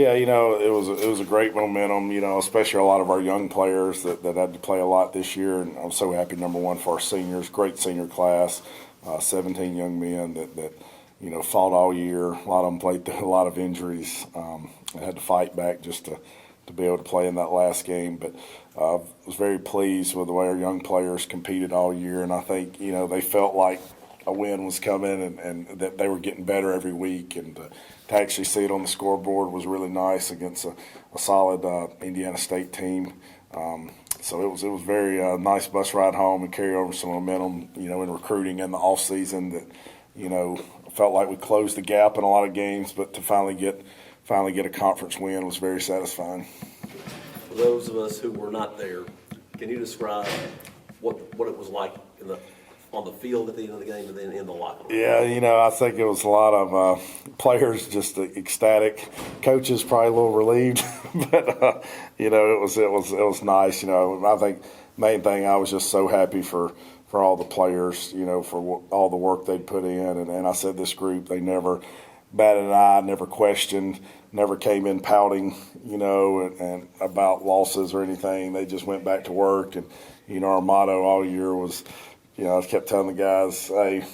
Yeah, it was a great momentum, especially a lot of our young players that had to play a lot this year. And I'm so happy, number one, for our seniors, great senior class, 17 young men that fought all year. A lot of them played through a lot of injuries and had to fight back just to be able to play in that last game. But I was very pleased with the way our young players competed all year. And I think, they felt like a win was coming and that they were getting better every week. And to actually see it on the scoreboard was really nice against a solid Indiana State team. So it was very nice bus ride home and carry over some momentum, in recruiting in the off season that, felt like we closed the gap in a lot of games, but to finally get a conference win was very satisfying. For those of us who were not there, can you describe what it was like on the field at the end of the game and then in the locker room? Yeah, I think it was a lot of players just ecstatic. Coaches probably a little relieved, but it was nice. I think main thing I was just so happy for all the players, for all the work they put in. And I said this group, they never batted an eye, never questioned, never came in pouting, and about losses or anything. They just went back to work. And, our motto all year was, I kept telling the guys, hey,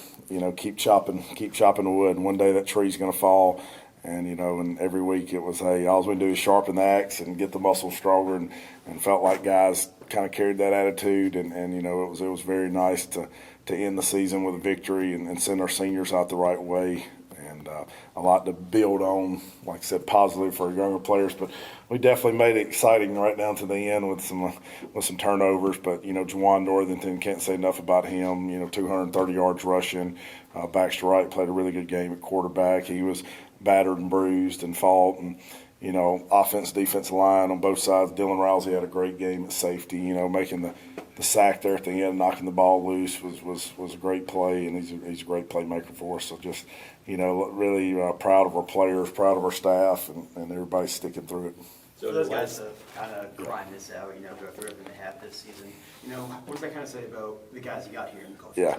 keep chopping the wood. And one day that tree's going to fall. And, and every week it was, hey, all we do is sharpen the axe and get the muscle stronger. And felt like guys kind of carried that attitude. And it was very nice to end the season with a victory and send our seniors out the right way. And a lot to build on, like I said, positively for our younger players. But we definitely made it exciting right down to the end with some turnovers. But, Juwan Northington, can't say enough about him. 230 yards rushing. Baxter Wright played a really good game at quarterback. He was battered and bruised and fought. And, offense, defensive line on both sides. Dylan Rousey had a great game at safety, making the sack there at the end, knocking the ball loose was a great play, and he's a great playmaker for us. So just, really proud of our players, proud of our staff, and everybody's sticking through it. So those guys have kind of grind this out, go through everything they have this season. What does that kind of say about the guys you got here in the culture?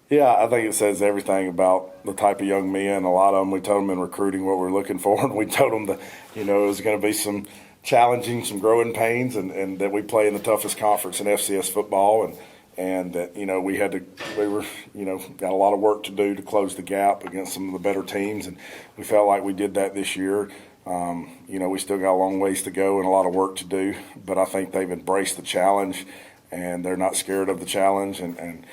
Yeah, I think it says everything about the type of young men. A lot of them, we told them in recruiting what we're looking for, and we told them that, it was going to be some challenging, some growing pains, and that we play in the toughest conference in FCS football, and that, we were, got a lot of work to do to close the gap against some of the better teams, and we felt like we did that this year. We still got a long ways to go and a lot of work to do, but I think they've embraced the challenge, and they're not scared of the challenge, and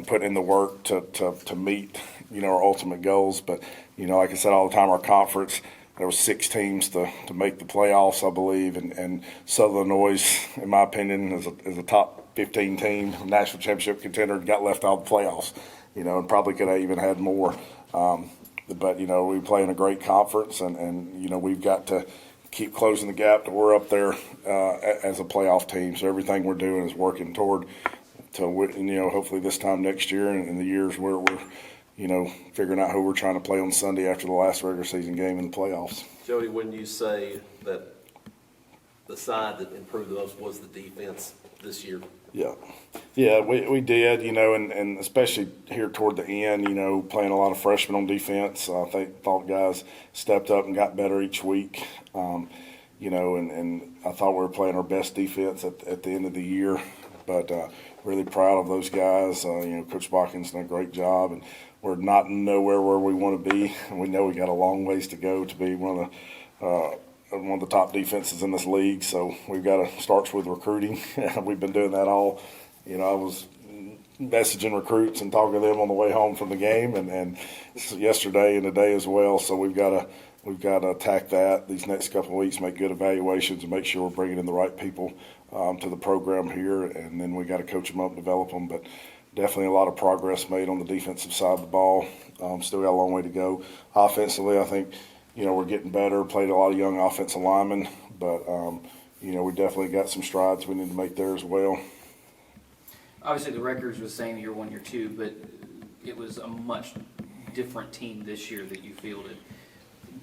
put in the work to meet, our ultimate goals. But, like I said all the time, our conference, there was 6 teams to make the playoffs, I believe, and Southern Illinois, in my opinion, is a top 15 team, national championship contender, and got left out of the playoffs, and probably could have even had more. But, we play in a great conference, and we've got to keep closing the gap to we're up there as a playoff team. So everything we're doing is working toward hopefully this time next year and in the years where we're, figuring out who we're trying to play on Sunday after the last regular season game in the playoffs. Jody, when you say that the side that improved the most was the defense this year? Yeah, we did, and especially here toward the end, playing a lot of freshmen on defense. I thought guys stepped up and got better each week, and I thought we were playing our best defense at the end of the year. But really proud of those guys. Coach Bockin's done a great job, and we're not nowhere where we want to be. And we know we got a long ways to go to be one of the top defenses in this league. So we've got to start with recruiting. We've been doing that all. I was messaging recruits and talking to them on the way home from the game, and yesterday and today as well. So we've got to attack that these next couple of weeks, make good evaluations, and make sure we're bringing in the right people to the program here, and then we got to coach them up and develop them. But definitely a lot of progress made on the defensive side of the ball. Still got a long way to go. Offensively, I think, we're getting better. Played a lot of young offensive linemen, but, we definitely got some strides we need to make there as well. Obviously, the records were the same year 1, year 2, but it was a much different team this year that you fielded.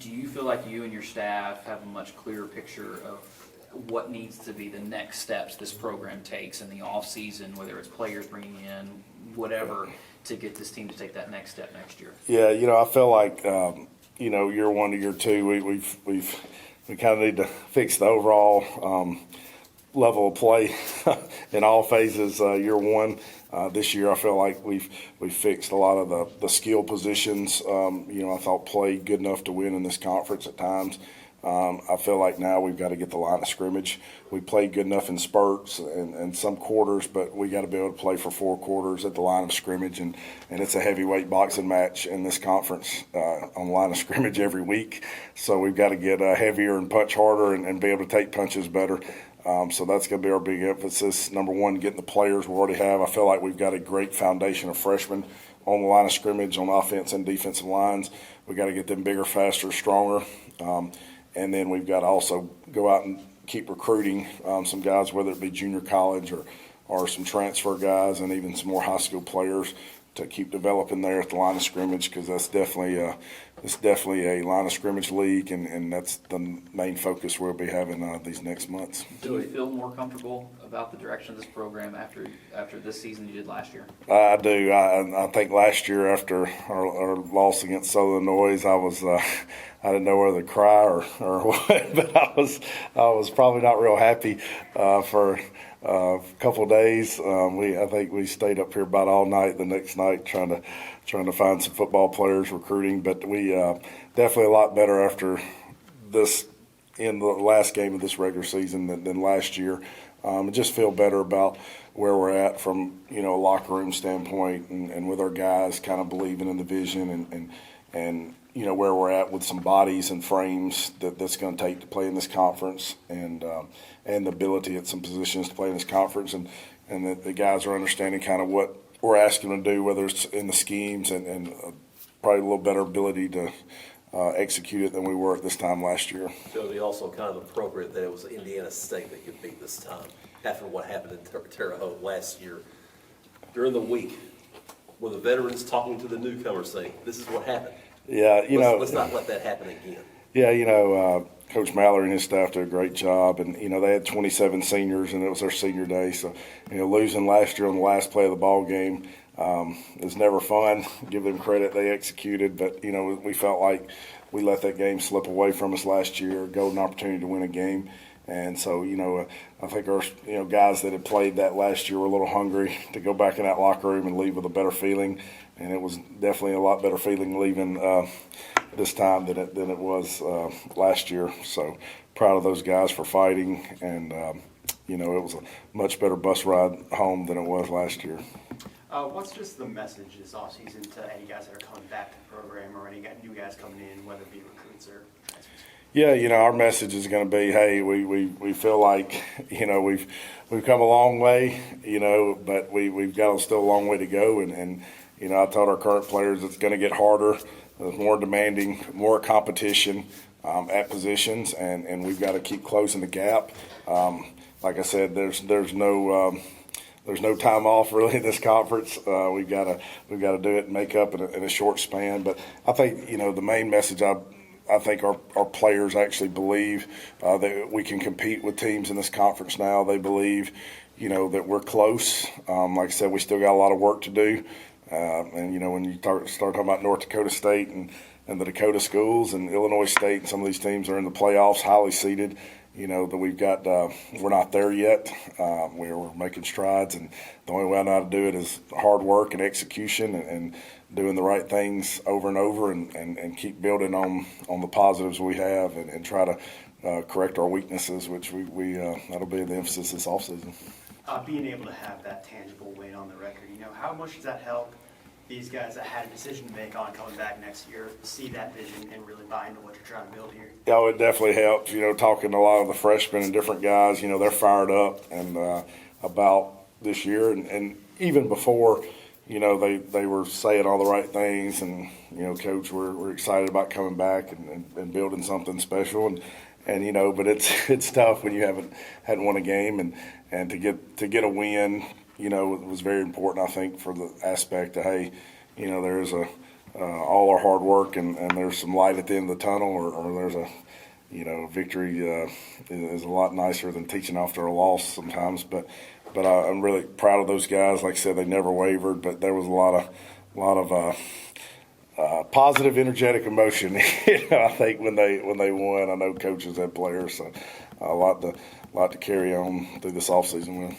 Do you feel like you and your staff have a much clearer picture of what needs to be the next steps this program takes in the off season, whether it's players bringing in, whatever, to get this team to take that next step next year? Yeah, I feel like year 1 to year 2, we've we kind of need to fix the overall level of play in all phases. Year one, this year I feel like we've fixed a lot of the skill positions. I thought played good enough to win in this conference at times. I feel like now we've got to get the line of scrimmage. We played good enough in spurts and some quarters, but we got to be able to play for 4 quarters at the line of scrimmage, and it's a heavyweight boxing match in this conference on the line of scrimmage every week. So we've got to get heavier and punch harder and be able to take punches better. So that's going to be our big emphasis. Number one, getting the players we already have. I feel like we've got a great foundation of freshmen on the line of scrimmage on offense and defensive lines. We've got to get them bigger, faster, stronger. And then we've got to also go out and keep recruiting some guys, whether it be junior college or some transfer guys and even some more high school players to keep developing there at the line of scrimmage, because that's definitely a line of scrimmage league, and that's the main focus we'll be having these next months. Do you feel more comfortable about the direction of this program after this season you did last year? I do. I think last year after our loss against Southern Illinois, I didn't know whether to cry or what, but I was probably not real happy for a couple of days. I think we stayed up here about all night the next night trying to find some football players, recruiting. But we definitely a lot better after this in the last game of this regular season than last year. Just feel better about where we're at from a locker room standpoint, and with our guys kind of believing in the vision and where we're at with some bodies and frames that's going to take to play in this conference, and the ability at some positions to play in this conference, and that the guys are understanding kind of what we're asking them to do, whether it's in the schemes and probably a little better ability to execute it than we were at this time last year. Jody, also kind of appropriate that it was Indiana State that you beat this time after what happened in Terre Haute last year. During the week, were the veterans talking to the newcomers saying, "This is what happened"? Yeah, let's not let that happen again. Yeah, Coach Mallory and his staff did a great job, and they had 27 seniors, and it was their senior day. So, losing last year on the last play of the ball game is never fun. Give them credit; they executed, but we felt like we let that game slip away from us last year. Golden opportunity to win a game, and so I think our guys that had played that last year were a little hungry to go back in that locker room and leave with a better feeling. And it was definitely a lot better feeling leaving this time than it was last year. So proud of those guys for fighting, and it was a much better bus ride home than it was last year. What's just the message this offseason to any guys that are coming back to the program, or any new guys coming in, whether it be recruits or transfers? Yeah, our message is going to be, hey, we feel like we've come a long way, but we've got still a long way to go, and I told our current players it's going to get harder. There's more demanding, more competition at positions, and we've got to keep closing the gap. Like I said, there's no time off really in this conference. We've got to do it and make up in a short span. But I think the main message I think our players actually believe that we can compete with teams in this conference now. They believe that we're close. Like I said, we still got a lot of work to do. And when you start talking about North Dakota State and the Dakota schools and Illinois State and some of these teams are in the playoffs, highly seeded, that we've got, we're not there yet. We're making strides, and the only way I know how to do it is hard work and execution and doing the right things over and over and keep building on the positives we have and try to correct our weaknesses, which we that'll be the emphasis this offseason. Being able to have that tangible win on the record, how much does that help these guys that had a decision to make on coming back next year see that vision and really buy into what you're trying to build here? Yeah, it definitely helps. Talking to a lot of the freshmen and different guys, they're fired up and about this year, and even before, they were saying all the right things, and Coach, we're excited about coming back and building something special, and but it's tough when you hadn't won a game, and to get a win, it was very important, I think, for the aspect of, hey, there's all our hard work and there's some light at the end of the tunnel, or there's a victory is a lot nicer than teaching after a loss sometimes. But I'm really proud of those guys. Like I said, they never wavered, but there was a lot of positive, energetic emotion. I think when they won, I know coaches and players, so a lot to carry on through this offseason with.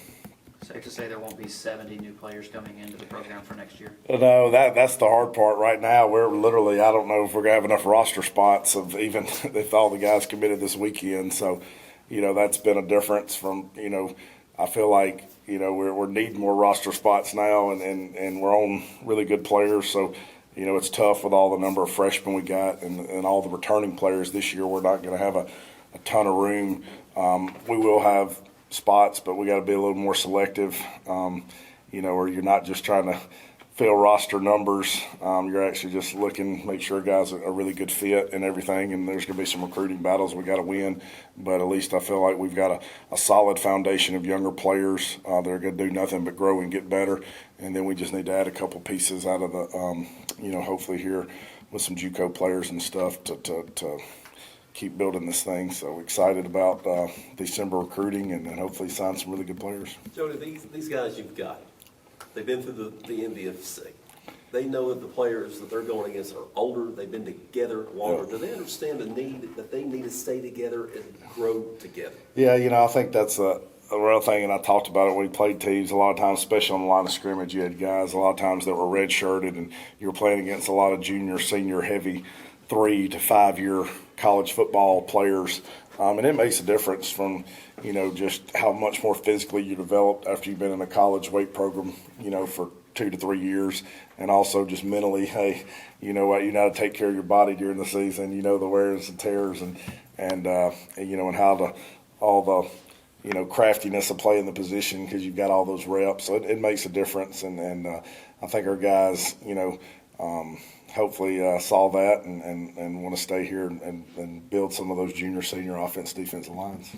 Safe to say there won't be 70 new players coming into the program for next year? No, that's the hard part right now. We're literally, I don't know if we're going to have enough roster spots of even if all the guys committed this weekend. So, that's been a difference from, I feel like, we're needing more roster spots now and we're on really good players. So, it's tough with all the number of freshmen we got and all the returning players this year. We're not going to have a ton of room. We will have spots, but we got to be a little more selective, or you're not just trying to fill roster numbers. You're actually just looking, make sure guys are a really good fit and everything, and there's going to be some recruiting battles we got to win, but at least I feel like we've got a solid foundation of younger players that are going to do nothing but grow and get better, and then we just need to add a couple pieces out of the, hopefully here with some JUCO players and stuff to keep building this thing. So excited about December recruiting and hopefully sign some really good players. Jody, these guys you've got, they've been through the NDFC. They know that the players that they're going against are older. They've been together longer. Yeah. Do they understand the need that they need to stay together and grow together? Yeah, I think that's a real thing, and I talked about it when we played teams. A lot of times, especially on the line of scrimmage, you had guys a lot of times that were red-shirted, and you were playing against a lot of junior, senior, heavy 3 to 5 year college football players, and it makes a difference from just how much more physically you develop after you've been in a college weight program for 2 to 3 years, and also just mentally, hey, you know what, you know how to take care of your body during the season, the wears and tears and how to all the craftiness of playing the position because you've got all those reps, so it makes a difference, and I think our guys hopefully saw that and want to stay here and build some of those junior, senior offense, defensive lines.